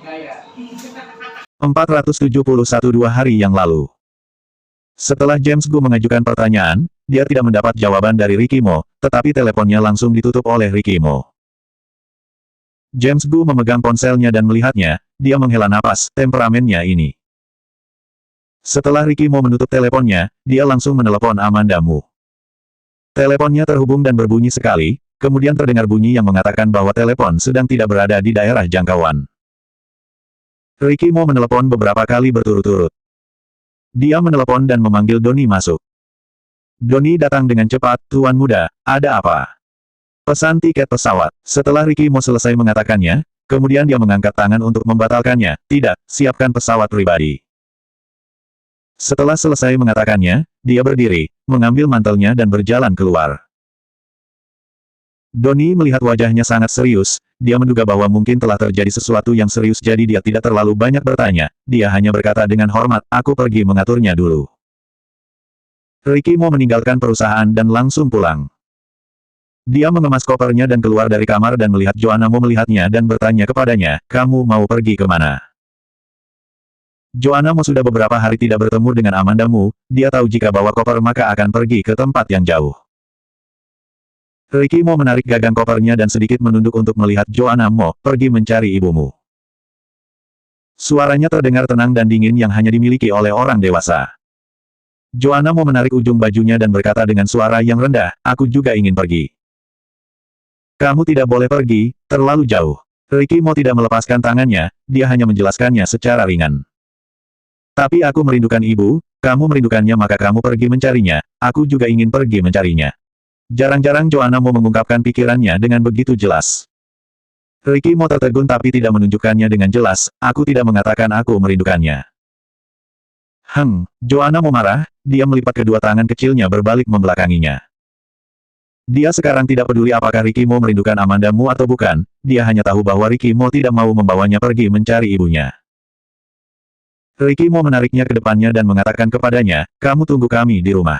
471 2 hari yang lalu. Setelah James Gu mengajukan pertanyaan, dia tidak mendapat jawaban dari Ricky Mo, tetapi teleponnya langsung ditutup oleh Ricky Mo. James Gu memegang ponselnya dan melihatnya, dia menghela napas, temperamennya ini. Setelah Ricky Mo menutup teleponnya, dia langsung menelepon Amanda Mu. Teleponnya terhubung dan berbunyi sekali, kemudian terdengar bunyi yang mengatakan bahwa telepon sedang tidak berada di daerah jangkauan. Ricky Mo menelepon beberapa kali berturut-turut. Dia menelepon dan memanggil Donnie masuk. Donnie datang dengan cepat, "Tuan muda, ada apa?" "Pesan tiket pesawat." Setelah Ricky Mo selesai mengatakannya, kemudian dia mengangkat tangan untuk membatalkannya. "Tidak, siapkan pesawat pribadi." Setelah selesai mengatakannya, dia berdiri, mengambil mantelnya dan berjalan keluar. Donnie melihat wajahnya sangat serius, dia menduga bahwa mungkin telah terjadi sesuatu yang serius jadi dia tidak terlalu banyak bertanya, dia hanya berkata dengan hormat, "Aku pergi mengaturnya dulu." Ricky Mo meninggalkan perusahaan dan langsung pulang. Dia mengemas kopernya dan keluar dari kamar dan melihat Joanna Mo melihatnya dan bertanya kepadanya, "Kamu mau pergi kemana?" Joanna Mo sudah beberapa hari tidak bertemu dengan Amanda Mu, dia tahu jika bawa koper maka akan pergi ke tempat yang jauh. Ricky Mo menarik gagang kopernya dan sedikit menunduk untuk melihat Joanna Mo, "Pergi mencari ibumu." Suaranya terdengar tenang dan dingin yang hanya dimiliki oleh orang dewasa. Joanna Mo menarik ujung bajunya dan berkata dengan suara yang rendah, "Aku juga ingin pergi." "Kamu tidak boleh pergi, terlalu jauh." Ricky Mo tidak melepaskan tangannya, dia hanya menjelaskannya secara ringan. "Tapi aku merindukan ibu, kamu merindukannya maka kamu pergi mencarinya, aku juga ingin pergi mencarinya." Jarang-jarang Joanna Mo mengungkapkan pikirannya dengan begitu jelas. Ricky Mo tertegun tapi tidak menunjukkannya dengan jelas, "Aku tidak mengatakan aku merindukannya." Joanna Mo marah, dia melipat kedua tangan kecilnya berbalik membelakanginya. Dia sekarang tidak peduli apakah Ricky Mo merindukan Amanda Mu atau bukan, dia hanya tahu bahwa Ricky Mo tidak mau membawanya pergi mencari ibunya. Ricky Mo menariknya ke depannya dan mengatakan kepadanya, "Kamu tunggu kami di rumah."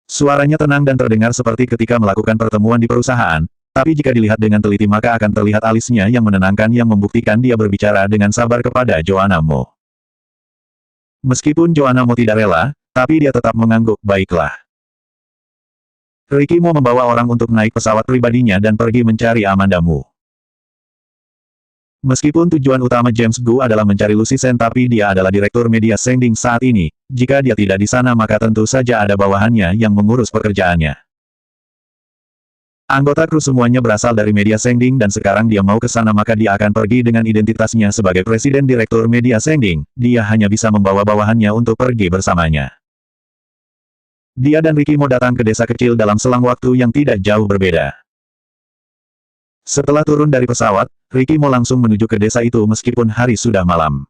Suaranya tenang dan terdengar seperti ketika melakukan pertemuan di perusahaan, tapi jika dilihat dengan teliti maka akan terlihat alisnya yang menenangkan yang membuktikan dia berbicara dengan sabar kepada Joanna Mo. Meskipun Joanna Mo tidak rela, tapi dia tetap mengangguk, "Baiklah." Ricky Mo membawa orang untuk naik pesawat pribadinya dan pergi mencari Amanda Mu. Meskipun tujuan utama James Gu adalah mencari Lucy Sen tapi dia adalah direktur media Sengding saat ini, jika dia tidak di sana maka tentu saja ada bawahannya yang mengurus pekerjaannya. Anggota kru semuanya berasal dari media Sengding dan sekarang dia mau ke sana maka dia akan pergi dengan identitasnya sebagai presiden direktur media Sengding, dia hanya bisa membawa bawahannya untuk pergi bersamanya. Dia dan Ricky Mo datang ke desa kecil dalam selang waktu yang tidak jauh berbeda. Setelah turun dari pesawat, Ricky Mo langsung menuju ke desa itu meskipun hari sudah malam.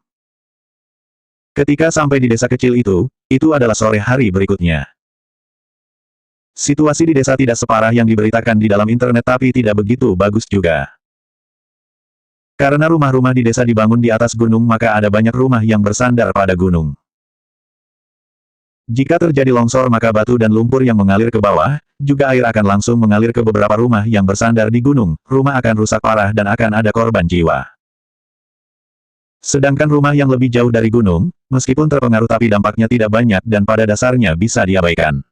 Ketika sampai di desa kecil itu adalah sore hari berikutnya. Situasi di desa tidak separah yang diberitakan di dalam internet tapi tidak begitu bagus juga. Karena rumah-rumah di desa dibangun di atas gunung maka ada banyak rumah yang bersandar pada gunung. Jika terjadi longsor maka batu dan lumpur yang mengalir ke bawah, juga air akan langsung mengalir ke beberapa rumah yang bersandar di gunung, rumah akan rusak parah dan akan ada korban jiwa. Sedangkan rumah yang lebih jauh dari gunung, meskipun terpengaruh tapi dampaknya tidak banyak dan pada dasarnya bisa diabaikan.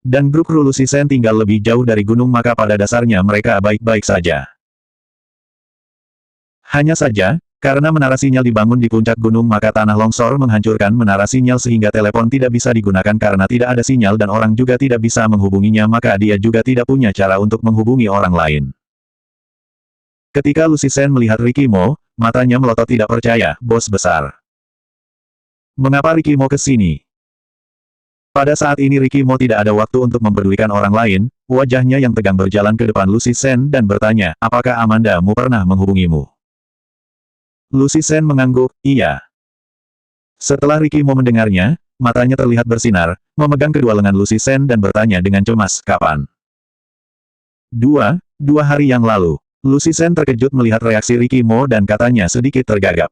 Dan grup kru Lucy Sen tinggal lebih jauh dari gunung maka pada dasarnya mereka baik-baik saja. Hanya saja, karena menara sinyal dibangun di puncak gunung maka tanah longsor menghancurkan menara sinyal sehingga telepon tidak bisa digunakan karena tidak ada sinyal dan orang juga tidak bisa menghubunginya maka dia juga tidak punya cara untuk menghubungi orang lain. Ketika Lucy Sen melihat Ricky Mo, matanya melotot tidak percaya, "Bos besar. Mengapa Ricky Mo ke sini?" Pada saat ini Ricky Mo tidak ada waktu untuk mempedulikan orang lain, wajahnya yang tegang berjalan ke depan Lucy Sen dan bertanya, "Apakah Amanda Mu pernah menghubungimu?" Lucy Sen mengangguk, "Iya." Setelah Ricky Mo mendengarnya, matanya terlihat bersinar, memegang kedua lengan Lucy Sen dan bertanya dengan cemas, "Kapan?" Dua hari yang lalu. Lucy Sen terkejut melihat reaksi Ricky Mo dan katanya sedikit tergagap.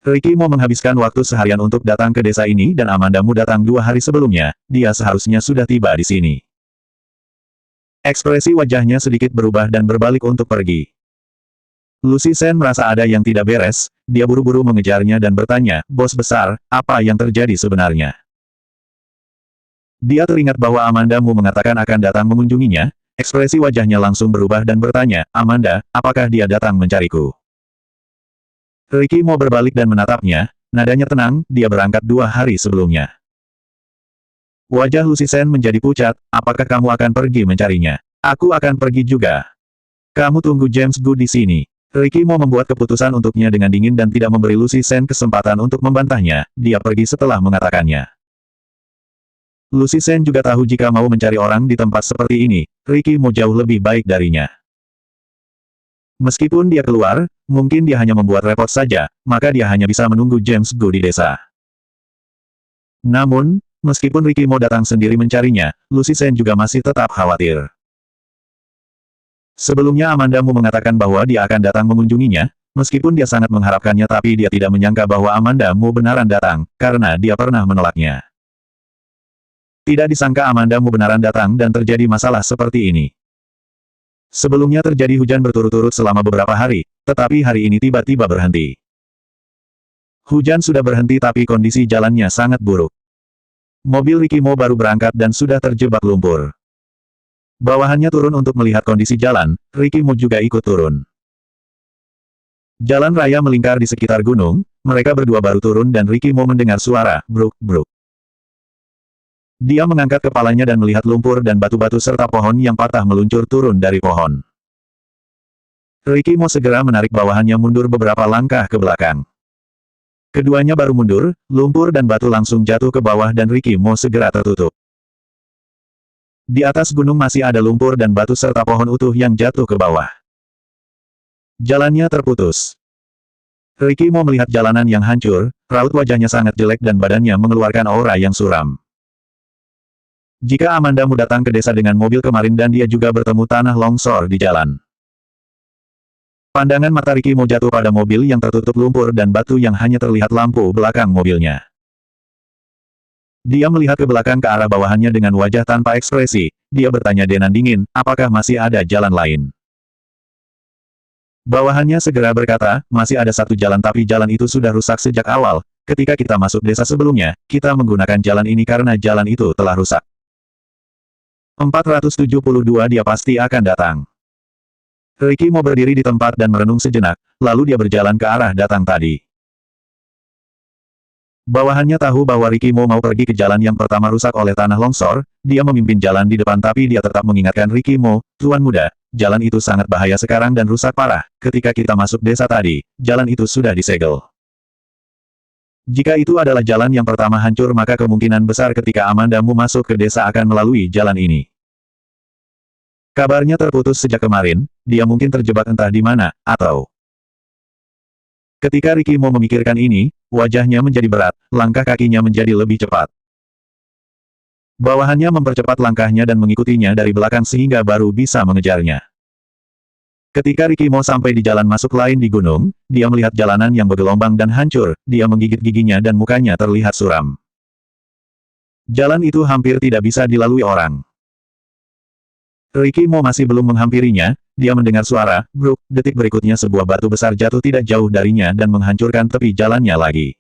Ricky Mo menghabiskan waktu seharian untuk datang ke desa ini dan Amanda Mu datang 2 hari sebelumnya, dia seharusnya sudah tiba di sini. Ekspresi wajahnya sedikit berubah dan berbalik untuk pergi. Lucy Sen merasa ada yang tidak beres, dia buru-buru mengejarnya dan bertanya, "Bos besar, apa yang terjadi sebenarnya?" Dia teringat bahwa Amanda Mu mengatakan akan datang mengunjunginya, ekspresi wajahnya langsung berubah dan bertanya, "Amanda, apakah dia datang mencariku?" Ricky Mo berbalik dan menatapnya, nadanya tenang, dia berangkat 2 hari sebelumnya. Wajah Lucy Sen menjadi pucat, "Apakah kamu akan pergi mencarinya?" "Aku akan pergi juga. Kamu tunggu James Gu di sini." Ricky Mo membuat keputusan untuknya dengan dingin dan tidak memberi Lucy Sen kesempatan untuk membantahnya, dia pergi setelah mengatakannya. Lucy Sen juga tahu jika mau mencari orang di tempat seperti ini, Ricky Mo jauh lebih baik darinya. Meskipun dia keluar, mungkin dia hanya membuat repot saja, maka dia hanya bisa menunggu James Gu di desa. Namun, meskipun Ricky Mo datang sendiri mencarinya, Lucy Sen juga masih tetap khawatir. Sebelumnya Amanda Mu mengatakan bahwa dia akan datang mengunjunginya, meskipun dia sangat mengharapkannya tapi dia tidak menyangka bahwa Amanda Mu benaran datang, karena dia pernah menolaknya. Tidak disangka Amanda Mu benaran datang dan terjadi masalah seperti ini. Sebelumnya terjadi hujan berturut-turut selama beberapa hari, tetapi hari ini tiba-tiba berhenti. Hujan sudah berhenti tapi kondisi jalannya sangat buruk. Mobil Ricky Mo baru berangkat dan sudah terjebak lumpur. Bawahannya turun untuk melihat kondisi jalan, Ricky Mo juga ikut turun. Jalan raya melingkar di sekitar gunung, mereka berdua baru turun dan Ricky Mo mendengar suara, bruk, bruk. Dia mengangkat kepalanya dan melihat lumpur dan batu-batu serta pohon yang patah meluncur turun dari pohon. Ricky Mo segera menarik bawahannya mundur beberapa langkah ke belakang. Keduanya baru mundur, lumpur dan batu langsung jatuh ke bawah dan Ricky Mo segera tertutup. Di atas gunung masih ada lumpur dan batu serta pohon utuh yang jatuh ke bawah. Jalannya terputus. Ricky Mo melihat jalanan yang hancur, raut wajahnya sangat jelek dan badannya mengeluarkan aura yang suram. Jika Amanda Mu datang ke desa dengan mobil kemarin dan dia juga bertemu tanah longsor di jalan. Pandangan mata Ricky Mo jatuh pada mobil yang tertutup lumpur dan batu yang hanya terlihat lampu belakang mobilnya. Dia melihat ke belakang ke arah bawahannya dengan wajah tanpa ekspresi, dia bertanya dengan dingin, apakah masih ada jalan lain? Bawahannya segera berkata, masih ada satu jalan tapi jalan itu sudah rusak sejak awal, ketika kita masuk desa sebelumnya, kita menggunakan jalan ini karena jalan itu telah rusak. 472 dia pasti akan datang. Ricky Mo berdiri di tempat dan merenung sejenak, lalu dia berjalan ke arah datang tadi. Bawahannya tahu bahwa Ricky Mo mau pergi ke jalan yang pertama rusak oleh tanah longsor, dia memimpin jalan di depan tapi dia tetap mengingatkan Ricky Mo, Tuan Muda, jalan itu sangat bahaya sekarang dan rusak parah, ketika kita masuk desa tadi, jalan itu sudah disegel. Jika itu adalah jalan yang pertama hancur maka kemungkinan besar ketika Amanda Mu masuk ke desa akan melalui jalan ini. Kabarnya terputus sejak kemarin, dia mungkin terjebak entah di mana, atau... Ketika Ricky Mo memikirkan ini, wajahnya menjadi berat, langkah kakinya menjadi lebih cepat. Bawahannya mempercepat langkahnya dan mengikutinya dari belakang sehingga baru bisa mengejarnya. Ketika Ricky Mo sampai di jalan masuk lain di gunung, dia melihat jalanan yang bergelombang dan hancur, dia menggigit giginya dan mukanya terlihat suram. Jalan itu hampir tidak bisa dilalui orang. Ricky Mo masih belum menghampirinya, dia mendengar suara, bruk, detik berikutnya sebuah batu besar jatuh tidak jauh darinya dan menghancurkan tepi jalannya lagi.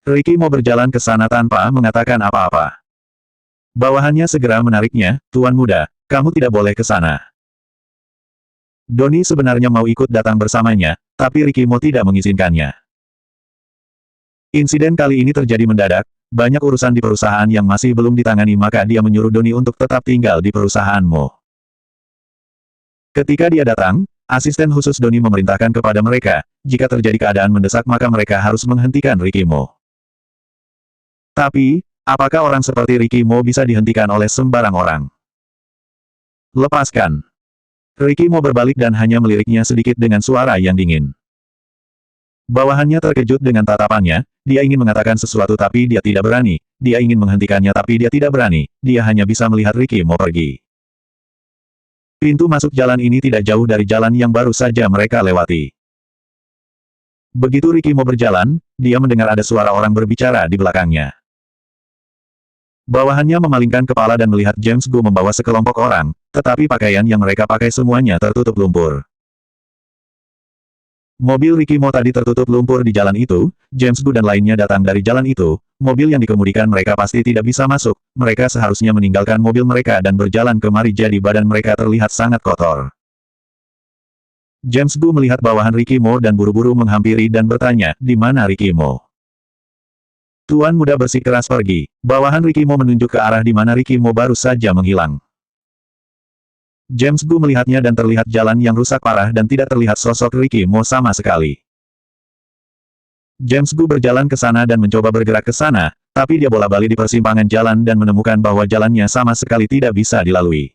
Ricky Mo berjalan ke sana tanpa mengatakan apa-apa. Bawahannya segera menariknya, Tuan Muda, kamu tidak boleh ke sana. Donnie sebenarnya mau ikut datang bersamanya, tapi Ricky Mo tidak mengizinkannya. Insiden kali ini terjadi mendadak, banyak urusan di perusahaan yang masih belum ditangani maka dia menyuruh Donnie untuk tetap tinggal di perusahaan Mo. Ketika dia datang, asisten khusus Donnie memerintahkan kepada mereka, jika terjadi keadaan mendesak maka mereka harus menghentikan Ricky Mo. Tapi, apakah orang seperti Ricky Mo bisa dihentikan oleh sembarang orang? Lepaskan. Ricky Mo berbalik dan hanya meliriknya sedikit dengan suara yang dingin. Bawahannya terkejut dengan tatapannya, dia ingin mengatakan sesuatu tapi dia tidak berani, dia ingin menghentikannya tapi dia tidak berani, dia hanya bisa melihat Ricky Mo pergi. Pintu masuk jalan ini tidak jauh dari jalan yang baru saja mereka lewati. Begitu Ricky Mo berjalan, dia mendengar ada suara orang berbicara di belakangnya. Bawahannya memalingkan kepala dan melihat James Gu membawa sekelompok orang, tetapi pakaian yang mereka pakai semuanya tertutup lumpur. Mobil Ricky Mo tadi tertutup lumpur di jalan itu, James Gu dan lainnya datang dari jalan itu, mobil yang dikemudikan mereka pasti tidak bisa masuk, mereka seharusnya meninggalkan mobil mereka dan berjalan kemari jadi badan mereka terlihat sangat kotor. James Gu melihat bawahan Ricky Mo dan buru-buru menghampiri dan bertanya, di mana Ricky Mo? Tuan muda bersikeras pergi, bawahan Ricky Mo menunjuk ke arah di mana Ricky Mo baru saja menghilang. James Gu melihatnya dan terlihat jalan yang rusak parah dan tidak terlihat sosok Ricky Mo sama sekali. James Gu berjalan ke sana dan mencoba bergerak ke sana, tapi dia bola-balik di persimpangan jalan dan menemukan bahwa jalannya sama sekali tidak bisa dilalui.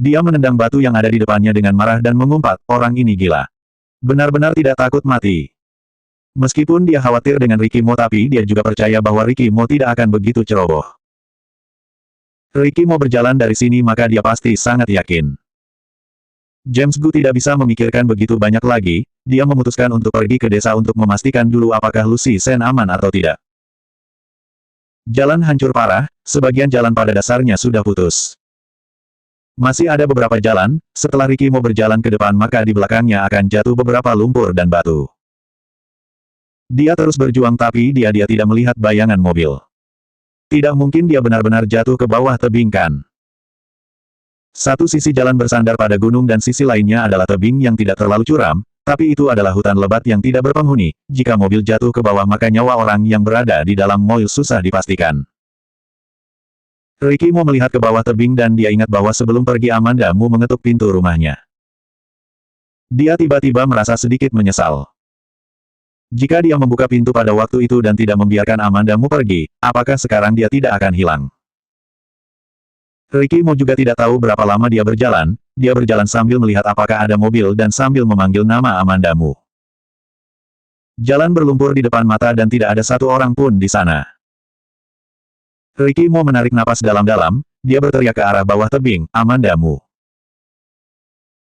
Dia menendang batu yang ada di depannya dengan marah dan mengumpat, orang ini gila. Benar-benar tidak takut mati. Meskipun dia khawatir dengan Ricky Mo tapi dia juga percaya bahwa Ricky Mo tidak akan begitu ceroboh. Ricky Mo berjalan dari sini maka dia pasti sangat yakin. James Gu tidak bisa memikirkan begitu banyak lagi, dia memutuskan untuk pergi ke desa untuk memastikan dulu apakah Lucy Sen aman atau tidak. Jalan hancur parah, sebagian jalan pada dasarnya sudah putus. Masih ada beberapa jalan, setelah Ricky Mo berjalan ke depan maka di belakangnya akan jatuh beberapa lumpur dan batu. Dia terus berjuang tapi dia tidak melihat bayangan mobil. Tidak mungkin dia benar-benar jatuh ke bawah tebing kan. Satu sisi jalan bersandar pada gunung dan sisi lainnya adalah tebing yang tidak terlalu curam, tapi itu adalah hutan lebat yang tidak berpenghuni. Jika mobil jatuh ke bawah maka nyawa orang yang berada di dalam mobil susah dipastikan. Ricky Mo melihat ke bawah tebing dan dia ingat bahwa sebelum pergi Amanda Mu mengetuk pintu rumahnya. Dia tiba-tiba merasa sedikit menyesal. Jika dia membuka pintu pada waktu itu dan tidak membiarkan Amanda Mu pergi, apakah sekarang dia tidak akan hilang? Ricky Mo juga tidak tahu berapa lama dia berjalan sambil melihat apakah ada mobil dan sambil memanggil nama Amanda Mu. Jalan berlumpur di depan mata dan tidak ada satu orang pun di sana. Ricky Mo menarik napas dalam-dalam, dia berteriak ke arah bawah tebing, Amanda Mu.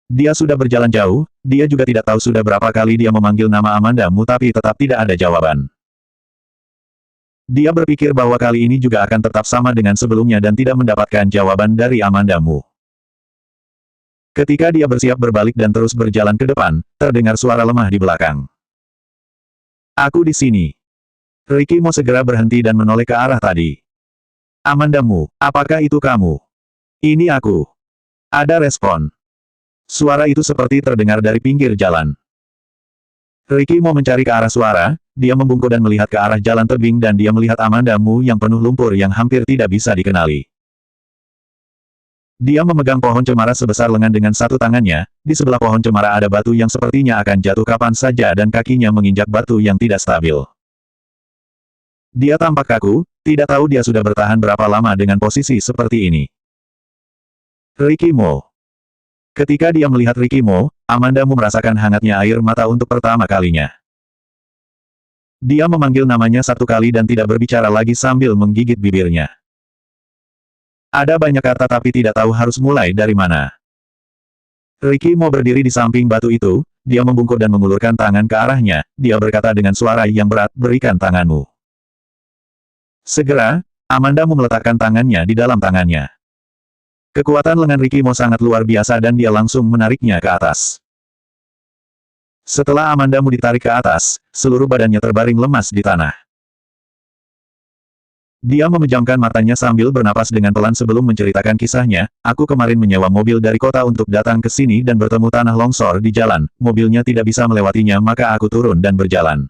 Dia sudah berjalan jauh, dia juga tidak tahu sudah berapa kali dia memanggil nama Amanda Mu tapi tetap tidak ada jawaban. Dia berpikir bahwa kali ini juga akan tetap sama dengan sebelumnya dan tidak mendapatkan jawaban dari Amanda Mu. Ketika dia bersiap berbalik dan terus berjalan ke depan, terdengar suara lemah di belakang. Aku di sini. Ricky Mo segera berhenti dan menoleh ke arah tadi. Amanda Mu, apakah itu kamu? Ini aku. Ada respon. Suara itu seperti terdengar dari pinggir jalan. Ricky Mo mencari ke arah suara, dia membungkuk dan melihat ke arah jalan tebing dan dia melihat Amanda Mu yang penuh lumpur yang hampir tidak bisa dikenali. Dia memegang pohon cemara sebesar lengan dengan satu tangannya, di sebelah pohon cemara ada batu yang sepertinya akan jatuh kapan saja dan kakinya menginjak batu yang tidak stabil. Dia tampak kaku, tidak tahu dia sudah bertahan berapa lama dengan posisi seperti ini. Ricky Mo. Ketika dia melihat Ricky Mo, Amanda Mu merasakan hangatnya air mata untuk pertama kalinya. Dia memanggil namanya satu kali dan tidak berbicara lagi sambil menggigit bibirnya. Ada banyak kata tapi tidak tahu harus mulai dari mana. Ricky Mo berdiri di samping batu itu, dia membungkuk dan mengulurkan tangan ke arahnya, dia berkata dengan suara yang berat, berikan tanganmu. Segera, Amanda Mu meletakkan tangannya di dalam tangannya. Kekuatan lengan Ricky Mo sangat luar biasa dan dia langsung menariknya ke atas. Setelah Amanda Mu ditarik ke atas, seluruh badannya terbaring lemas di tanah. Dia memejamkan matanya sambil bernapas dengan pelan sebelum menceritakan kisahnya, aku kemarin menyewa mobil dari kota untuk datang ke sini dan bertemu tanah longsor di jalan, mobilnya tidak bisa melewatinya maka aku turun dan berjalan.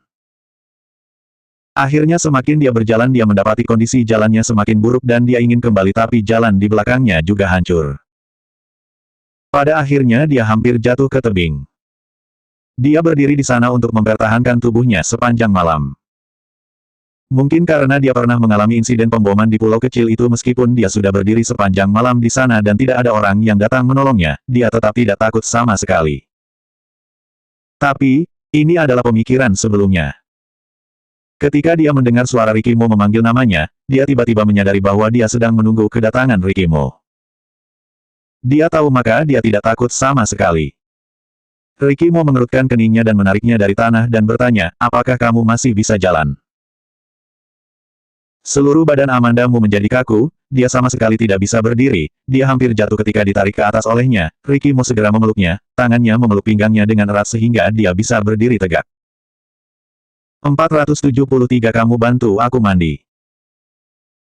Akhirnya semakin dia berjalan dia mendapati kondisi jalannya semakin buruk dan dia ingin kembali tapi jalan di belakangnya juga hancur. Pada akhirnya dia hampir jatuh ke tebing. Dia berdiri di sana untuk mempertahankan tubuhnya sepanjang malam. Mungkin karena dia pernah mengalami insiden pemboman di pulau kecil itu meskipun dia sudah berdiri sepanjang malam di sana dan tidak ada orang yang datang menolongnya, dia tetap tidak takut sama sekali. Tapi, ini adalah pemikiran sebelumnya. Ketika dia mendengar suara Ricky Mo memanggil namanya, dia tiba-tiba menyadari bahwa dia sedang menunggu kedatangan Ricky Mo. Dia tahu maka dia tidak takut sama sekali. Ricky Mo mengerutkan keningnya dan menariknya dari tanah dan bertanya, apakah kamu masih bisa jalan? Seluruh badan Amanda Mu menjadi kaku, dia sama sekali tidak bisa berdiri, dia hampir jatuh ketika ditarik ke atas olehnya. Ricky Mo segera memeluknya, tangannya memeluk pinggangnya dengan erat sehingga dia bisa berdiri tegak. 473 Kamu bantu aku mandi.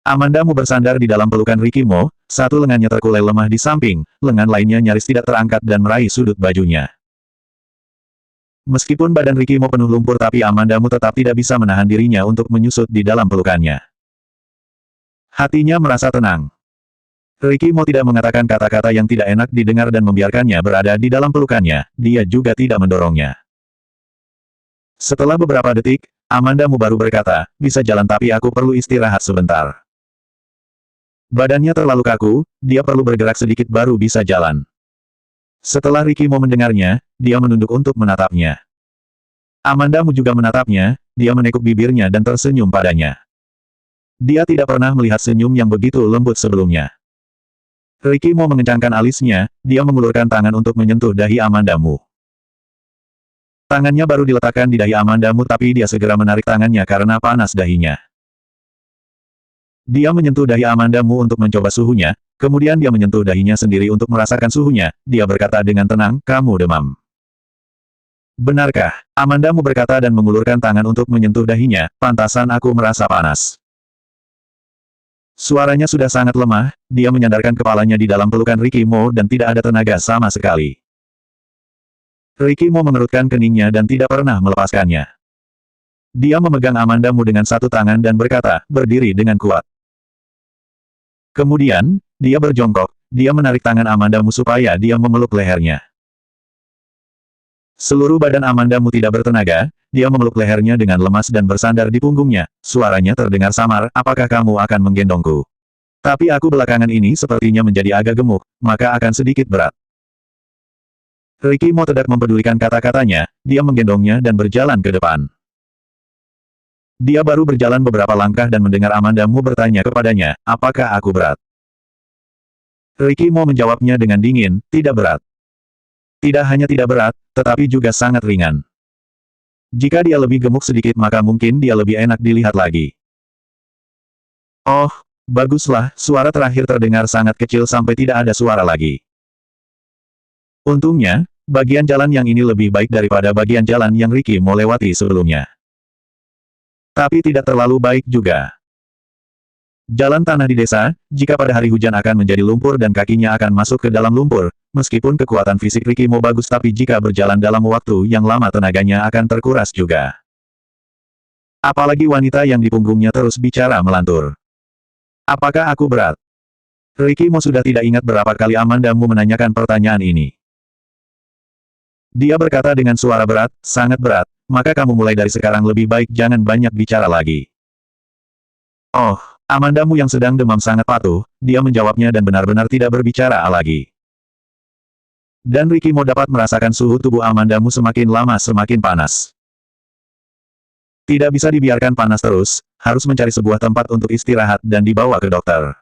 Amanda Mu bersandar di dalam pelukan Ricky Mo, satu lengannya terkulai lemah di samping, lengan lainnya nyaris tidak terangkat dan meraih sudut bajunya. Meskipun badan Ricky Mo penuh lumpur tapi Amanda Mu tetap tidak bisa menahan dirinya untuk menyusut di dalam pelukannya. Hatinya merasa tenang. Ricky Mo tidak mengatakan kata-kata yang tidak enak didengar dan membiarkannya berada di dalam pelukannya, dia juga tidak mendorongnya. Setelah beberapa detik, Amanda Mu baru berkata, bisa jalan tapi aku perlu istirahat sebentar. Badannya terlalu kaku, dia perlu bergerak sedikit baru bisa jalan. Setelah Ricky Mo mendengarnya, dia menunduk untuk menatapnya. Amanda Mu juga menatapnya, dia menekuk bibirnya dan tersenyum padanya. Dia tidak pernah melihat senyum yang begitu lembut sebelumnya. Ricky Mo mengencangkan alisnya, dia mengulurkan tangan untuk menyentuh dahi Amanda Mu. Tangannya baru diletakkan di dahi Amanda Mu tapi dia segera menarik tangannya karena panas dahinya. Dia menyentuh dahi Amanda Mu untuk mencoba suhunya, kemudian dia menyentuh dahinya sendiri untuk merasakan suhunya, dia berkata dengan tenang, kamu demam. Benarkah? Amanda Mu berkata dan mengulurkan tangan untuk menyentuh dahinya, pantasan aku merasa panas. Suaranya sudah sangat lemah, dia menyandarkan kepalanya di dalam pelukan Ricky Mo dan tidak ada tenaga sama sekali. Ricky Mo mengerutkan keningnya dan tidak pernah melepaskannya. Dia memegang Amanda Mu dengan satu tangan dan berkata, berdiri dengan kuat. Kemudian, dia berjongkok, dia menarik tangan Amanda Mu supaya dia memeluk lehernya. Seluruh badan Amanda Mu tidak bertenaga, dia memeluk lehernya dengan lemas dan bersandar di punggungnya, suaranya terdengar samar, apakah kamu akan menggendongku? Tapi aku belakangan ini sepertinya menjadi agak gemuk, maka akan sedikit berat. Ricky Mo tidak mempedulikan kata-katanya, dia menggendongnya dan berjalan ke depan. Dia baru berjalan beberapa langkah dan mendengar Amanda Mu bertanya kepadanya, apakah aku berat? Ricky Mo menjawabnya dengan dingin, tidak berat. Tidak hanya tidak berat, tetapi juga sangat ringan. Jika dia lebih gemuk sedikit maka mungkin dia lebih enak dilihat lagi. Oh, baguslah, suara terakhir terdengar sangat kecil sampai tidak ada suara lagi. Untungnya, bagian jalan yang ini lebih baik daripada bagian jalan yang Ricky Mo lewati sebelumnya. Tapi tidak terlalu baik juga. Jalan tanah di desa, jika pada hari hujan akan menjadi lumpur dan kakinya akan masuk ke dalam lumpur, meskipun kekuatan fisik Ricky Mo bagus tapi jika berjalan dalam waktu yang lama tenaganya akan terkuras juga. Apalagi wanita yang di punggungnya terus bicara melantur. Apakah aku berat? Ricky Mo sudah tidak ingat berapa kali Amanda Mu menanyakan pertanyaan ini. Dia berkata dengan suara berat, sangat berat, maka kamu mulai dari sekarang lebih baik jangan banyak bicara lagi. Oh, Amanda Mu yang sedang demam sangat patuh, dia menjawabnya dan benar-benar tidak berbicara lagi. Dan Ricky Mo dapat merasakan suhu tubuh Amanda Mu semakin lama semakin panas. Tidak bisa dibiarkan panas terus, harus mencari sebuah tempat untuk istirahat dan dibawa ke dokter.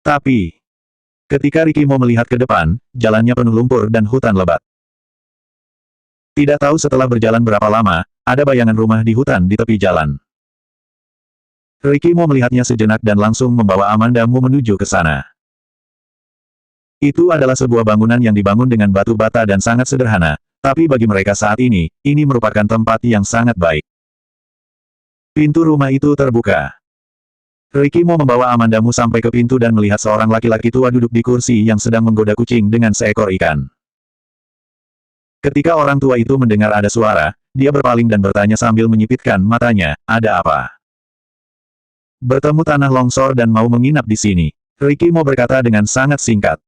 Tapi, ketika Ricky Mo melihat ke depan, jalannya penuh lumpur dan hutan lebat. Tidak tahu setelah berjalan berapa lama, ada bayangan rumah di hutan di tepi jalan. Ricky Mo melihatnya sejenak dan langsung membawa Amanda Mu menuju ke sana. Itu adalah sebuah bangunan yang dibangun dengan batu bata dan sangat sederhana, tapi bagi mereka saat ini merupakan tempat yang sangat baik. Pintu rumah itu terbuka. Ricky Mo membawa Amanda Mu sampai ke pintu dan melihat seorang laki-laki tua duduk di kursi yang sedang menggoda kucing dengan seekor ikan. Ketika orang tua itu mendengar ada suara, dia berpaling dan bertanya sambil menyipitkan matanya, ada apa? Bertemu tanah longsor dan mau menginap di sini. Ricky Mo berkata dengan sangat singkat.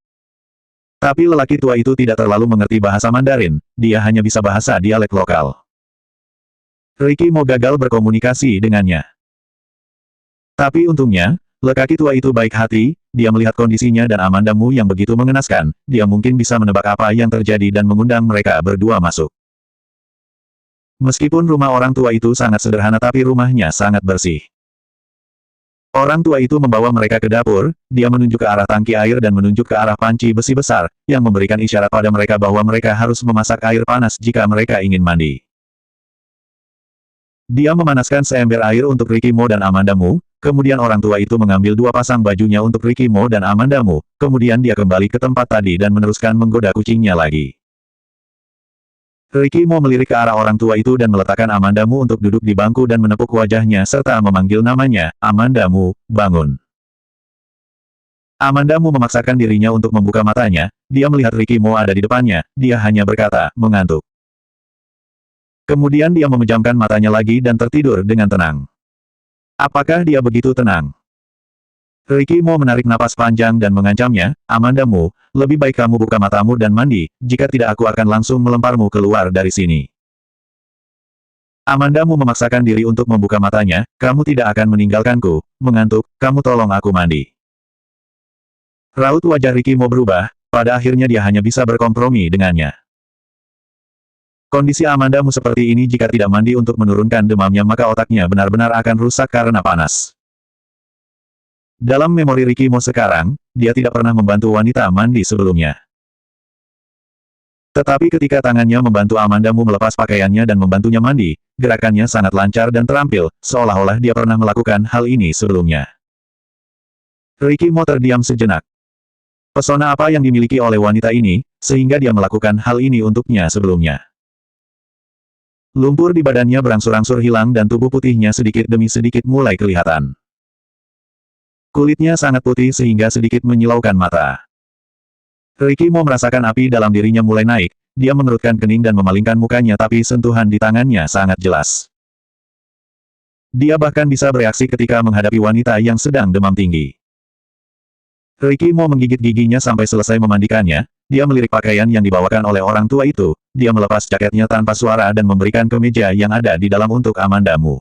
Tapi lelaki tua itu tidak terlalu mengerti bahasa Mandarin, dia hanya bisa bahasa dialek lokal. Ricky Mo gagal berkomunikasi dengannya. Tapi untungnya, lelaki tua itu baik hati, dia melihat kondisinya dan Amanda Mu yang begitu mengenaskan, dia mungkin bisa menebak apa yang terjadi dan mengundang mereka berdua masuk. Meskipun rumah orang tua itu sangat sederhana tapi rumahnya sangat bersih. Orang tua itu membawa mereka ke dapur, dia menunjuk ke arah tangki air dan menunjuk ke arah panci besi besar, yang memberikan isyarat pada mereka bahwa mereka harus memasak air panas jika mereka ingin mandi. Dia memanaskan seember air untuk Ricky Mo dan Amanda Mu, kemudian orang tua itu mengambil dua pasang bajunya untuk Ricky Mo dan Amanda Mu, kemudian dia kembali ke tempat tadi dan meneruskan menggoda kucingnya lagi. Ricky Mo melirik ke arah orang tua itu dan meletakkan Amanda Mu untuk duduk di bangku dan menepuk wajahnya serta memanggil namanya, Amanda Mu, bangun. Amanda Mu memaksakan dirinya untuk membuka matanya, dia melihat Ricky Mo ada di depannya, dia hanya berkata, mengantuk. Kemudian dia memejamkan matanya lagi dan tertidur dengan tenang. Apakah dia begitu tenang? Ricky Mo menarik napas panjang dan mengancamnya, Amanda Mu, lebih baik kamu buka matamu dan mandi, jika tidak aku akan langsung melemparmu keluar dari sini. Amanda Mu memaksakan diri untuk membuka matanya, kamu tidak akan meninggalkanku, mengantuk, kamu tolong aku mandi. Raut wajah Ricky Mo berubah, pada akhirnya dia hanya bisa berkompromi dengannya. Kondisi Amanda Mu seperti ini jika tidak mandi untuk menurunkan demamnya maka otaknya benar-benar akan rusak karena panas. Dalam memori Ricky Mo sekarang, dia tidak pernah membantu wanita mandi sebelumnya. Tetapi ketika tangannya membantu Amanda Mu melepas pakaiannya dan membantunya mandi, gerakannya sangat lancar dan terampil, seolah-olah dia pernah melakukan hal ini sebelumnya. Ricky Mo terdiam sejenak. Pesona apa yang dimiliki oleh wanita ini, sehingga dia melakukan hal ini untuknya sebelumnya. Lumpur di badannya berangsur-angsur hilang dan tubuh putihnya sedikit demi sedikit mulai kelihatan. Kulitnya sangat putih sehingga sedikit menyilaukan mata. Ricky Mo merasakan api dalam dirinya mulai naik, dia mengerutkan kening dan memalingkan mukanya tapi sentuhan di tangannya sangat jelas. Dia bahkan bisa bereaksi ketika menghadapi wanita yang sedang demam tinggi. Ricky Mo menggigit giginya sampai selesai memandikannya, dia melirik pakaian yang dibawakan oleh orang tua itu, dia melepas jaketnya tanpa suara dan memberikan ke meja yang ada di dalam untuk Amanda Mu.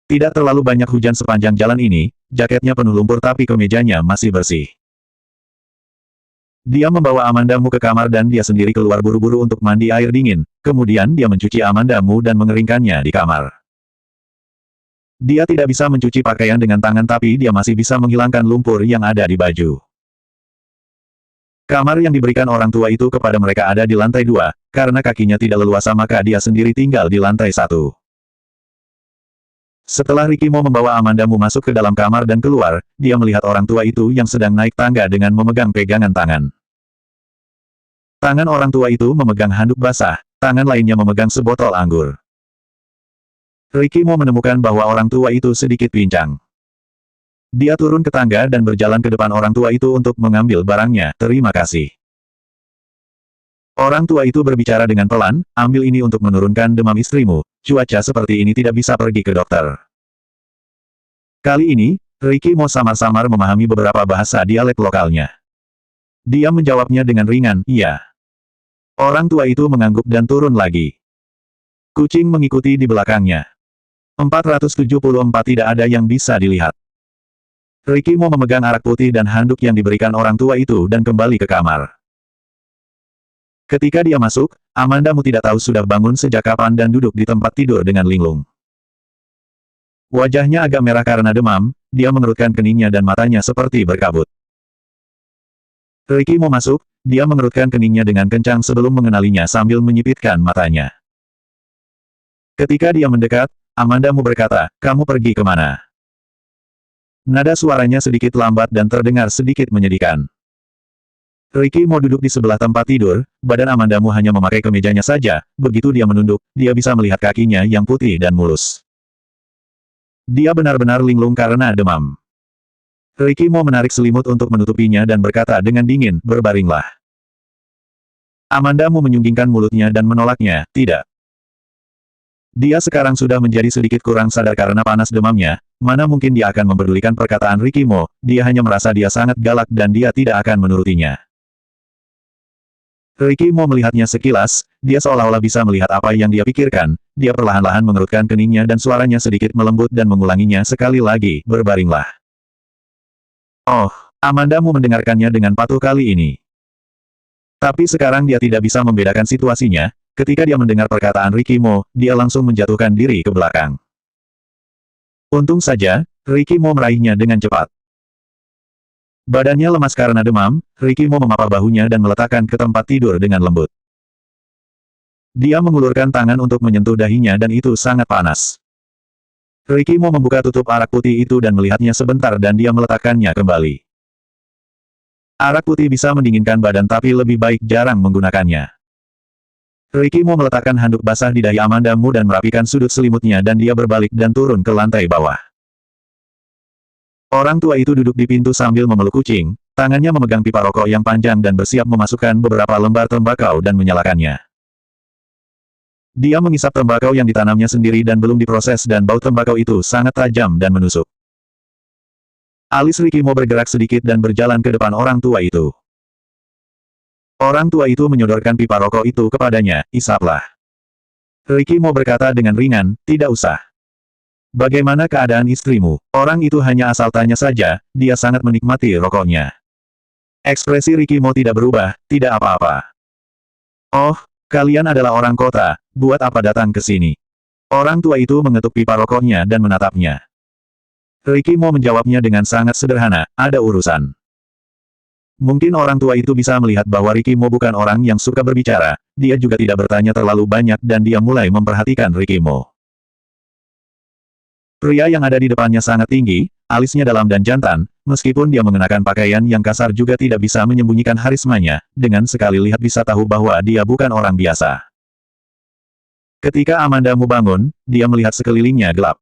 Tidak terlalu banyak hujan sepanjang jalan ini, jaketnya penuh lumpur tapi kemejanya masih bersih. Dia membawa Amanda Mu ke kamar dan dia sendiri keluar buru-buru untuk mandi air dingin, kemudian dia mencuci Amanda Mu dan mengeringkannya di kamar. Dia tidak bisa mencuci pakaian dengan tangan tapi dia masih bisa menghilangkan lumpur yang ada di baju. Kamar yang diberikan orang tua itu kepada mereka ada di lantai 2, karena kakinya tidak leluasa maka dia sendiri tinggal di lantai 1. Setelah Ricky Mo membawa Amanda Mu masuk ke dalam kamar dan keluar, dia melihat orang tua itu yang sedang naik tangga dengan memegang pegangan tangan. Tangan orang tua itu memegang handuk basah, tangan lainnya memegang sebotol anggur. Ricky Mo menemukan bahwa orang tua itu sedikit pincang. Dia turun ke tangga dan berjalan ke depan orang tua itu untuk mengambil barangnya, terima kasih. Orang tua itu berbicara dengan pelan, ambil ini untuk menurunkan demam istrimu, cuaca seperti ini tidak bisa pergi ke dokter. Kali ini, Ricky Mo samar-samar memahami beberapa bahasa dialek lokalnya. Dia menjawabnya dengan ringan, iya. Orang tua itu mengangguk dan turun lagi. Kucing mengikuti di belakangnya. 474 tidak ada yang bisa dilihat. Ricky Mo memegang arak putih dan handuk yang diberikan orang tua itu dan kembali ke kamar. Ketika dia masuk, Amanda Mu tidak tahu sudah bangun sejak kapan dan duduk di tempat tidur dengan linglung. Wajahnya agak merah karena demam, dia mengerutkan keningnya dan matanya seperti berkabut. Ricky Mo masuk, dia mengerutkan keningnya dengan kencang sebelum mengenalinya sambil menyipitkan matanya. Ketika dia mendekat, Amanda Mu berkata, kamu pergi kemana? Nada suaranya sedikit lambat dan terdengar sedikit menyedihkan. Ricky Mo duduk di sebelah tempat tidur, badan Amanda Mu hanya memakai kemejanya saja, begitu dia menunduk, dia bisa melihat kakinya yang putih dan mulus. Dia benar-benar linglung karena demam. Ricky Mo menarik selimut untuk menutupinya dan berkata dengan dingin, berbaringlah. Amanda Mu menyunggingkan mulutnya dan menolaknya, tidak. Dia sekarang sudah menjadi sedikit kurang sadar karena panas demamnya, mana mungkin dia akan memperdulikan perkataan Ricky Mo, dia hanya merasa dia sangat galak dan dia tidak akan menurutinya. Ricky Mo melihatnya sekilas, dia seolah-olah bisa melihat apa yang dia pikirkan, dia perlahan-lahan mengerutkan keningnya dan suaranya sedikit melembut dan mengulanginya sekali lagi, berbaringlah. Oh, Amanda Mu mendengarkannya dengan patuh kali ini. Tapi sekarang dia tidak bisa membedakan situasinya, ketika dia mendengar perkataan Ricky Mo, dia langsung menjatuhkan diri ke belakang. Untung saja, Ricky Mo meraihnya dengan cepat. Badannya lemas karena demam, Ricky Mo memapa bahunya dan meletakkan ke tempat tidur dengan lembut. Dia mengulurkan tangan untuk menyentuh dahinya dan itu sangat panas. Ricky Mo membuka tutup arak putih itu dan melihatnya sebentar dan dia meletakkannya kembali. Arak putih bisa mendinginkan badan tapi lebih baik jarang menggunakannya. Ricky Mo meletakkan handuk basah di dahi Amanda Mu dan merapikan sudut selimutnya dan dia berbalik dan turun ke lantai bawah. Orang tua itu duduk di pintu sambil memeluk kucing, tangannya memegang pipa rokok yang panjang dan bersiap memasukkan beberapa lembar tembakau dan menyalakannya. Dia mengisap tembakau yang ditanamnya sendiri dan belum diproses dan bau tembakau itu sangat tajam dan menusuk. Alis Ricky Mo bergerak sedikit dan berjalan ke depan orang tua itu. Orang tua itu menyodorkan pipa rokok itu kepadanya, isaplah. Ricky Mo berkata dengan ringan, tidak usah. Bagaimana keadaan istrimu? Orang itu hanya asal tanya saja, dia sangat menikmati rokoknya. Ekspresi Ricky Mo tidak berubah, tidak apa-apa. Oh, kalian adalah orang kota, buat apa datang ke sini? Orang tua itu mengetuk pipa rokoknya dan menatapnya. Ricky Mo menjawabnya dengan sangat sederhana, ada urusan. Mungkin orang tua itu bisa melihat bahwa Ricky Mo bukan orang yang suka berbicara, dia juga tidak bertanya terlalu banyak dan dia mulai memperhatikan Ricky Mo. Pria yang ada di depannya sangat tinggi, alisnya dalam dan jantan, meskipun dia mengenakan pakaian yang kasar juga tidak bisa menyembunyikan harismanya, dengan sekali lihat bisa tahu bahwa dia bukan orang biasa. Ketika Amanda Mu bangun, dia melihat sekelilingnya gelap.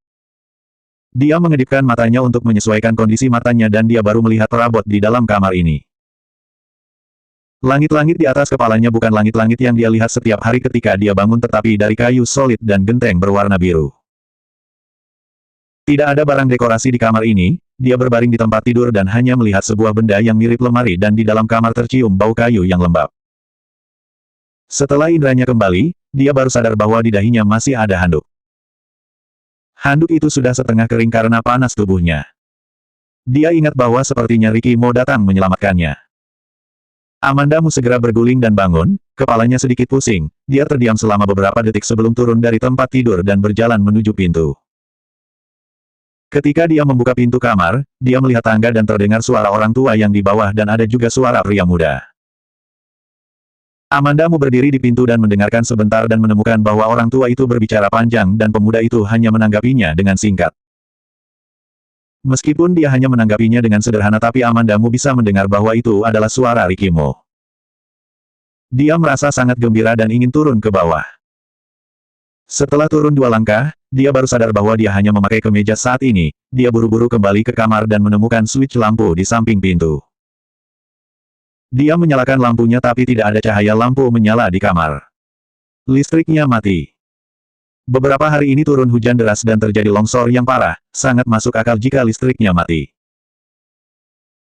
Dia mengedipkan matanya untuk menyesuaikan kondisi matanya dan dia baru melihat perabot di dalam kamar ini. Langit-langit di atas kepalanya bukan langit-langit yang dia lihat setiap hari ketika dia bangun tetapi dari kayu solid dan genteng berwarna biru. Tidak ada barang dekorasi di kamar ini, dia berbaring di tempat tidur dan hanya melihat sebuah benda yang mirip lemari dan di dalam kamar tercium bau kayu yang lembab. Setelah indranya kembali, dia baru sadar bahwa di dahinya masih ada handuk. Handuk itu sudah setengah kering karena panas tubuhnya. Dia ingat bahwa sepertinya Ricky Mo datang menyelamatkannya. Amanda Mu segera berguling dan bangun, kepalanya sedikit pusing, dia terdiam selama beberapa detik sebelum turun dari tempat tidur dan berjalan menuju pintu. Ketika dia membuka pintu kamar, dia melihat tangga dan terdengar suara orang tua yang di bawah dan ada juga suara pria muda. Amanda Mu berdiri di pintu dan mendengarkan sebentar dan menemukan bahwa orang tua itu berbicara panjang dan pemuda itu hanya menanggapinya dengan singkat. Meskipun dia hanya menanggapinya dengan sederhana tapi Amanda Mu bisa mendengar bahwa itu adalah suara Ricky Mo. Dia merasa sangat gembira dan ingin turun ke bawah. Setelah turun 2 langkah, dia baru sadar bahwa dia hanya memakai kemeja saat ini, dia buru-buru kembali ke kamar dan menemukan switch lampu di samping pintu. Dia menyalakan lampunya tapi tidak ada cahaya lampu menyala di kamar. Listriknya mati. Beberapa hari ini turun hujan deras dan terjadi longsor yang parah, sangat masuk akal jika listriknya mati.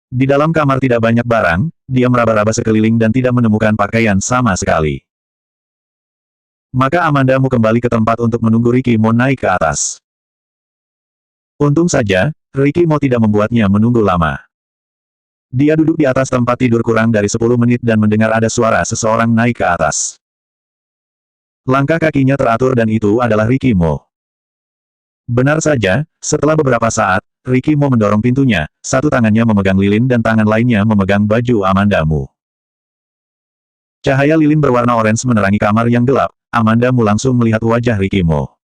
Di dalam kamar tidak banyak barang, dia meraba-raba sekeliling dan tidak menemukan pakaian sama sekali. Maka Amanda Mu kembali ke tempat untuk menunggu Ricky Mo naik ke atas. Untung saja, Ricky Mo tidak membuatnya menunggu lama. Dia duduk di atas tempat tidur kurang dari 10 menit dan mendengar ada suara seseorang naik ke atas. Langkah kakinya teratur dan itu adalah Ricky Mo. Benar saja, setelah beberapa saat, Ricky Mo mendorong pintunya, satu tangannya memegang lilin dan tangan lainnya memegang baju Amanda Mu. Cahaya lilin berwarna orange menerangi kamar yang gelap, Amanda Mu langsung melihat wajah Ricky Mo.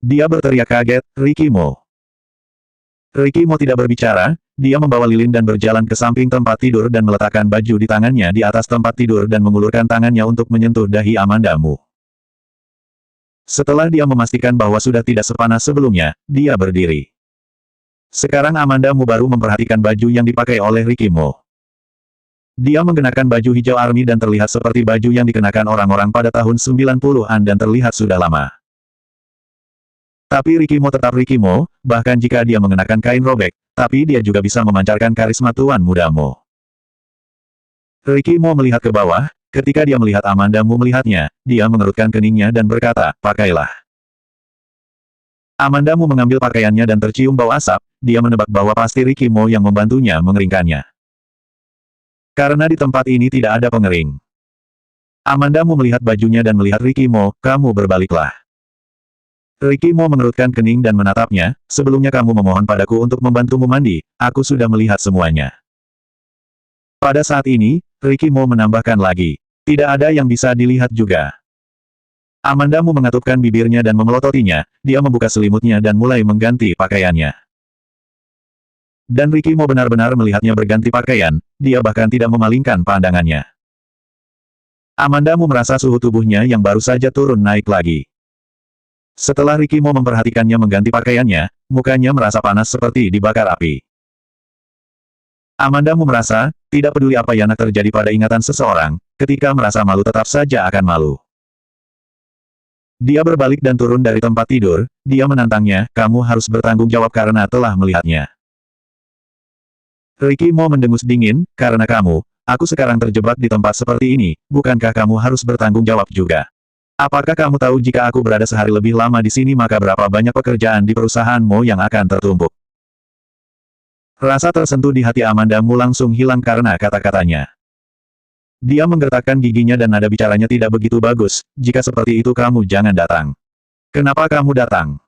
Dia berteriak kaget, Ricky Mo. Ricky Mo tidak berbicara, dia membawa lilin dan berjalan ke samping tempat tidur dan meletakkan baju di tangannya di atas tempat tidur dan mengulurkan tangannya untuk menyentuh dahi Amanda Mu. Setelah dia memastikan bahwa sudah tidak sepanas sebelumnya, dia berdiri. Sekarang Amanda Mu baru memperhatikan baju yang dipakai oleh Ricky Mo. Dia mengenakan baju hijau army dan terlihat seperti baju yang dikenakan orang-orang pada tahun 90-an dan terlihat sudah lama. Tapi Ricky Mo tetap Ricky Mo, bahkan jika dia mengenakan kain robek, tapi dia juga bisa memancarkan karisma tuan muda Mo. Ricky Mo melihat ke bawah, ketika dia melihat Amanda Mu melihatnya, dia mengerutkan keningnya dan berkata, pakailah. Amanda Mu mengambil pakaiannya dan tercium bau asap, dia menebak bahwa pasti Ricky Mo yang membantunya mengeringkannya. Karena di tempat ini tidak ada pengering. Amanda Mu melihat bajunya dan melihat Ricky Mo, kamu berbaliklah. Ricky Mo mengerutkan kening dan menatapnya, sebelumnya kamu memohon padaku untuk membantumu mandi, aku sudah melihat semuanya. Pada saat ini, Ricky Mo menambahkan lagi, tidak ada yang bisa dilihat juga. Amandamu mengatupkan bibirnya dan memelototinya, dia membuka selimutnya dan mulai mengganti pakaiannya. Dan Ricky Mo benar-benar melihatnya berganti pakaian, dia bahkan tidak memalingkan pandangannya. Amandamu merasa suhu tubuhnya yang baru saja turun naik lagi. Setelah Ricky Mo memperhatikannya mengganti pakaiannya, mukanya merasa panas seperti dibakar api. Amandamu merasa, tidak peduli apa yang terjadi pada ingatan seseorang, ketika merasa malu tetap saja akan malu. Dia berbalik dan turun dari tempat tidur, dia menantangnya, kamu harus bertanggung jawab karena telah melihatnya. Ricky Mo mendengus dingin, karena kamu, aku sekarang terjebak di tempat seperti ini, bukankah kamu harus bertanggung jawab juga? Apakah kamu tahu jika aku berada sehari lebih lama di sini maka berapa banyak pekerjaan di perusahaanmu yang akan tertumpuk? Rasa tersentuh di hati Amandamu langsung hilang karena kata-katanya. Dia menggertakkan giginya dan nada bicaranya tidak begitu bagus, jika seperti itu kamu jangan datang. Kenapa kamu datang?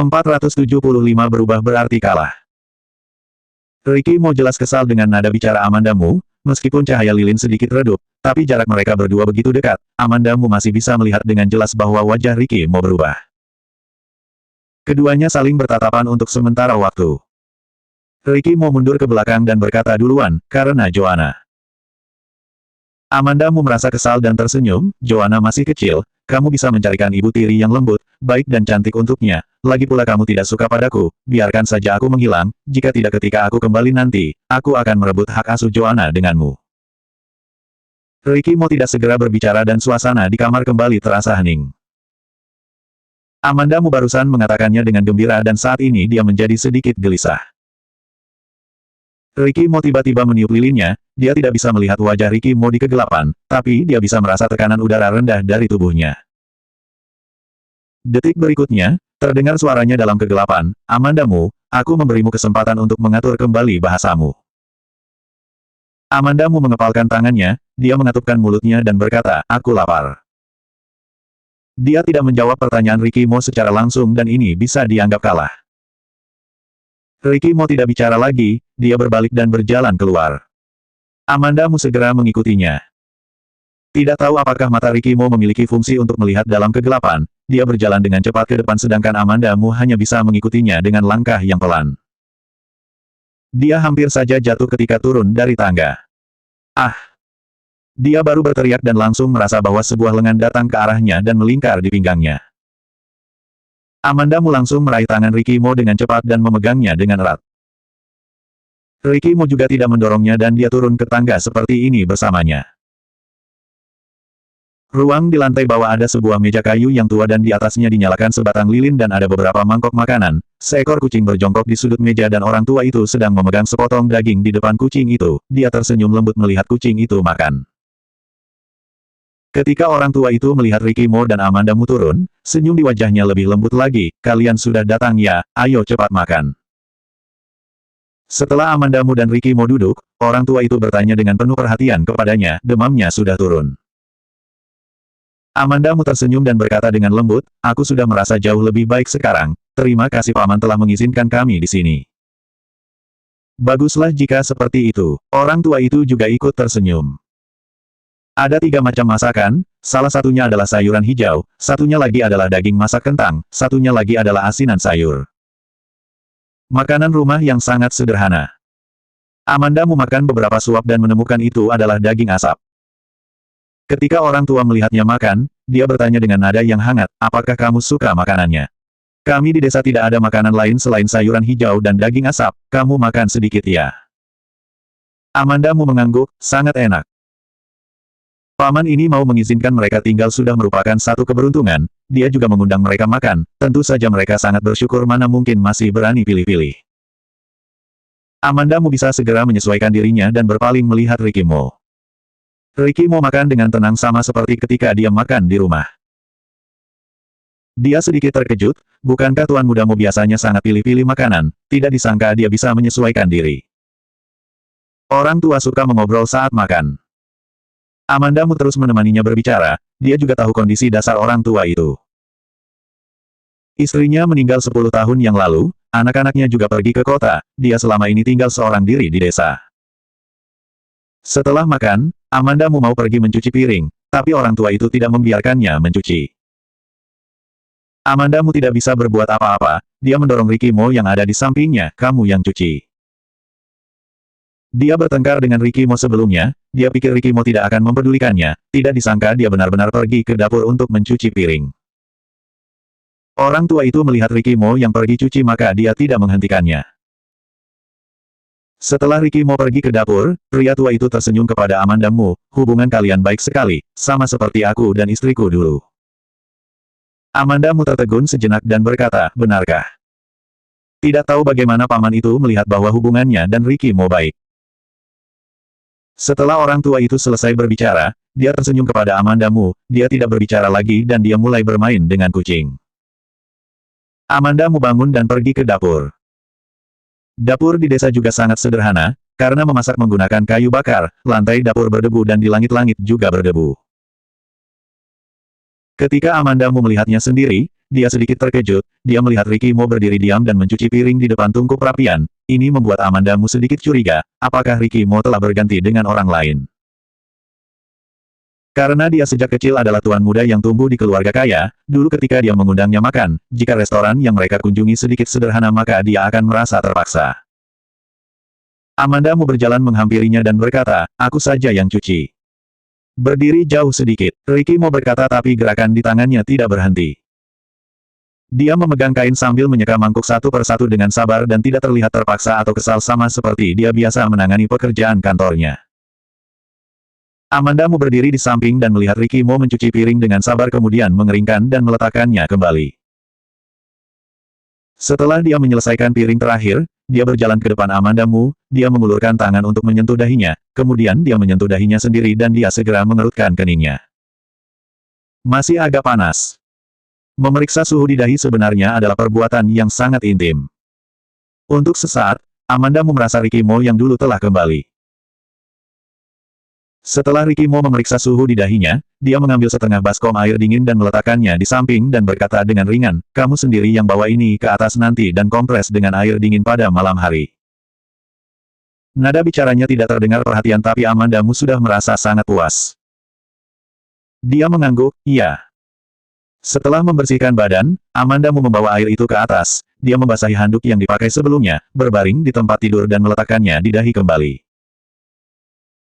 475 berubah berarti kalah. Ricky Mo jelas kesal dengan nada bicara Amandamu, meskipun cahaya lilin sedikit redup, tapi jarak mereka berdua begitu dekat, Amandamu masih bisa melihat dengan jelas bahwa wajah Ricky Mo berubah. Keduanya saling bertatapan untuk sementara waktu. Ricky Mo mundur ke belakang dan berkata duluan, karena Joanna. Amandamu merasa kesal dan tersenyum, Joanna masih kecil, kamu bisa mencarikan ibu tiri yang lembut, baik dan cantik untuknya, lagi pula kamu tidak suka padaku, biarkan saja aku menghilang, jika tidak ketika aku kembali nanti, aku akan merebut hak asuh Joanna denganmu. Ricky Mo tidak segera berbicara dan suasana di kamar kembali terasa hening. Amandamu barusan mengatakannya dengan gembira dan saat ini dia menjadi sedikit gelisah. Ricky Mo tiba-tiba meniup lilinnya, dia tidak bisa melihat wajah Ricky Mo di kegelapan, tapi dia bisa merasa tekanan udara rendah dari tubuhnya. Detik berikutnya, terdengar suaranya dalam kegelapan, Amandamu, aku memberimu kesempatan untuk mengatur kembali bahasamu. Amandamu mengepalkan tangannya, dia mengatupkan mulutnya dan berkata, aku lapar. Dia tidak menjawab pertanyaan Ricky Mo secara langsung dan ini bisa dianggap kalah. Ricky Mo tidak bicara lagi, dia berbalik dan berjalan keluar. Amandamu segera mengikutinya. Tidak tahu apakah mata Ricky Mo memiliki fungsi untuk melihat dalam kegelapan, dia berjalan dengan cepat ke depan sedangkan Amandamu hanya bisa mengikutinya dengan langkah yang pelan. Dia hampir saja jatuh ketika turun dari tangga. Ah! Dia baru berteriak dan langsung merasa bahwa sebuah lengan datang ke arahnya dan melingkar di pinggangnya. Amandamu langsung meraih tangan Ricky Mo dengan cepat dan memegangnya dengan erat. Ricky Mo juga tidak mendorongnya dan dia turun ke tangga seperti ini bersamanya. Ruang di lantai bawah ada sebuah meja kayu yang tua dan di atasnya dinyalakan sebatang lilin dan ada beberapa mangkok makanan. Seekor kucing berjongkok di sudut meja dan orang tua itu sedang memegang sepotong daging di depan kucing itu. Dia tersenyum lembut melihat kucing itu makan. Ketika orang tua itu melihat Ricky Mo dan Amandamu turun, senyum di wajahnya lebih lembut lagi, kalian sudah datang ya, ayo cepat makan. Setelah Amandamu dan Ricky Mo duduk, orang tua itu bertanya dengan penuh perhatian kepadanya, demamnya sudah turun. Amandamu tersenyum dan berkata dengan lembut, aku sudah merasa jauh lebih baik sekarang, terima kasih paman telah mengizinkan kami di sini. Baguslah jika seperti itu, orang tua itu juga ikut tersenyum. Ada 3 macam masakan, salah satunya adalah sayuran hijau, satunya lagi adalah daging masak kentang, satunya lagi adalah asinan sayur. Makanan rumah yang sangat sederhana. Amandamu makan beberapa suap dan menemukan itu adalah daging asap. Ketika orang tua melihatnya makan, dia bertanya dengan nada yang hangat, apakah kamu suka makanannya? Kami di desa tidak ada makanan lain selain sayuran hijau dan daging asap, kamu makan sedikit ya. Amandamu mengangguk, sangat enak. Paman ini mau mengizinkan mereka tinggal sudah merupakan satu keberuntungan, dia juga mengundang mereka makan, tentu saja mereka sangat bersyukur mana mungkin masih berani pilih-pilih. Amandamu bisa segera menyesuaikan dirinya dan berpaling melihat Ricky Mo. Ricky Mo makan dengan tenang sama seperti ketika dia makan di rumah. Dia sedikit terkejut, bukankah tuan mudamu biasanya sangat pilih-pilih makanan, tidak disangka dia bisa menyesuaikan diri. Orang tua suka mengobrol saat makan. Amandamu terus menemaninya berbicara, dia juga tahu kondisi dasar orang tua itu. Istrinya meninggal 10 tahun yang lalu, anak-anaknya juga pergi ke kota, dia selama ini tinggal seorang diri di desa. Setelah makan, Amandamu mau pergi mencuci piring, tapi orang tua itu tidak membiarkannya mencuci. Amandamu tidak bisa berbuat apa-apa, dia mendorong Ricky Mo yang ada di sampingnya, kamu yang cuci. Dia bertengkar dengan Ricky Mo sebelumnya, dia pikir Ricky Mo tidak akan mempedulikannya, tidak disangka dia benar-benar pergi ke dapur untuk mencuci piring. Orang tua itu melihat Ricky Mo yang pergi cuci maka dia tidak menghentikannya. Setelah Ricky Mo pergi ke dapur, pria tua itu tersenyum kepada Amandamu, hubungan kalian baik sekali, sama seperti aku dan istriku dulu. Amandamu tertegun sejenak dan berkata, benarkah? Tidak tahu bagaimana paman itu melihat bahwa hubungannya dan Ricky Mo baik. Setelah orang tua itu selesai berbicara, dia tersenyum kepada Amandamu, dia tidak berbicara lagi dan dia mulai bermain dengan kucing. Amandamu bangun dan pergi ke dapur. Dapur di desa juga sangat sederhana, karena memasak menggunakan kayu bakar, lantai dapur berdebu dan di langit-langit juga berdebu. Ketika Amandamu melihatnya sendiri, dia sedikit terkejut, dia melihat Ricky Mo berdiri diam dan mencuci piring di depan tungku perapian, ini membuat Amandamu sedikit curiga, apakah Ricky Mo telah berganti dengan orang lain. Karena dia sejak kecil adalah tuan muda yang tumbuh di keluarga kaya, dulu ketika dia mengundangnya makan, jika restoran yang mereka kunjungi sedikit sederhana maka dia akan merasa terpaksa. Amandamu berjalan menghampirinya dan berkata, aku saja yang cuci. Berdiri jauh sedikit, Ricky Mo berkata tapi gerakan di tangannya tidak berhenti. Dia memegang kain sambil menyeka mangkuk satu persatu dengan sabar dan tidak terlihat terpaksa atau kesal sama seperti dia biasa menangani pekerjaan kantornya. Amandamu berdiri di samping dan melihat Ricky Mo mencuci piring dengan sabar kemudian mengeringkan dan meletakkannya kembali. Setelah dia menyelesaikan piring terakhir, dia berjalan ke depan Amandamu, dia mengulurkan tangan untuk menyentuh dahinya, kemudian dia menyentuh dahinya sendiri dan dia segera mengerutkan keningnya. Masih agak panas. Memeriksa suhu di dahi sebenarnya adalah perbuatan yang sangat intim. Untuk sesaat, Amandamu merasa Ricky Mo yang dulu telah kembali. Setelah Ricky Mo memeriksa suhu di dahinya, dia mengambil setengah baskom air dingin dan meletakkannya di samping dan berkata dengan ringan, kamu sendiri yang bawa ini ke atas nanti dan kompres dengan air dingin pada malam hari. Nada bicaranya tidak terdengar perhatian tapi Amandamu sudah merasa sangat puas. Dia mengangguk, iya. Setelah membersihkan badan, Amandamu membawa air itu ke atas, dia membasahi handuk yang dipakai sebelumnya, berbaring di tempat tidur dan meletakkannya di dahi kembali.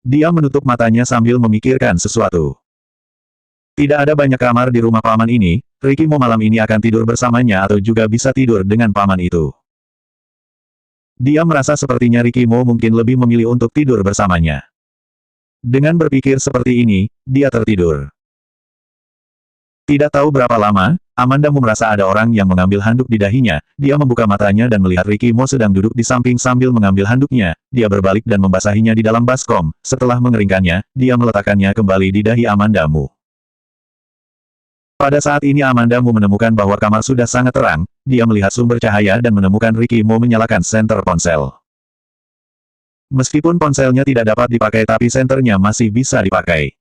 Dia menutup matanya sambil memikirkan sesuatu. Tidak ada banyak kamar di rumah paman ini, Ricky Mo malam ini akan tidur bersamanya atau juga bisa tidur dengan paman itu. Dia merasa sepertinya Ricky Mo mungkin lebih memilih untuk tidur bersamanya. Dengan berpikir seperti ini, dia tertidur. Tidak tahu berapa lama, Amandamu merasa ada orang yang mengambil handuk di dahinya, dia membuka matanya dan melihat Ricky Mo sedang duduk di samping sambil mengambil handuknya, dia berbalik dan membasahinya di dalam baskom, setelah mengeringkannya, dia meletakkannya kembali di dahi Amandamu. Pada saat ini Amandamu menemukan bahwa kamar sudah sangat terang, dia melihat sumber cahaya dan menemukan Ricky Mo menyalakan senter ponsel. Meskipun ponselnya tidak dapat dipakai tapi senternya masih bisa dipakai.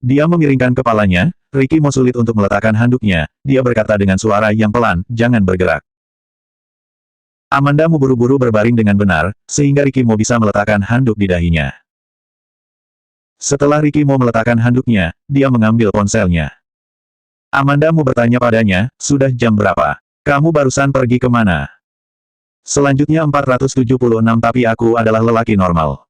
Dia memiringkan kepalanya, Ricky Mo sulit untuk meletakkan handuknya, dia berkata dengan suara yang pelan, jangan bergerak. Amandamu buru-buru berbaring dengan benar, sehingga Ricky Mo bisa meletakkan handuk di dahinya. Setelah Ricky Mo meletakkan handuknya, dia mengambil ponselnya. Amandamu bertanya padanya, sudah jam berapa? Kamu barusan pergi kemana? Selanjutnya 476 tapi aku adalah lelaki normal.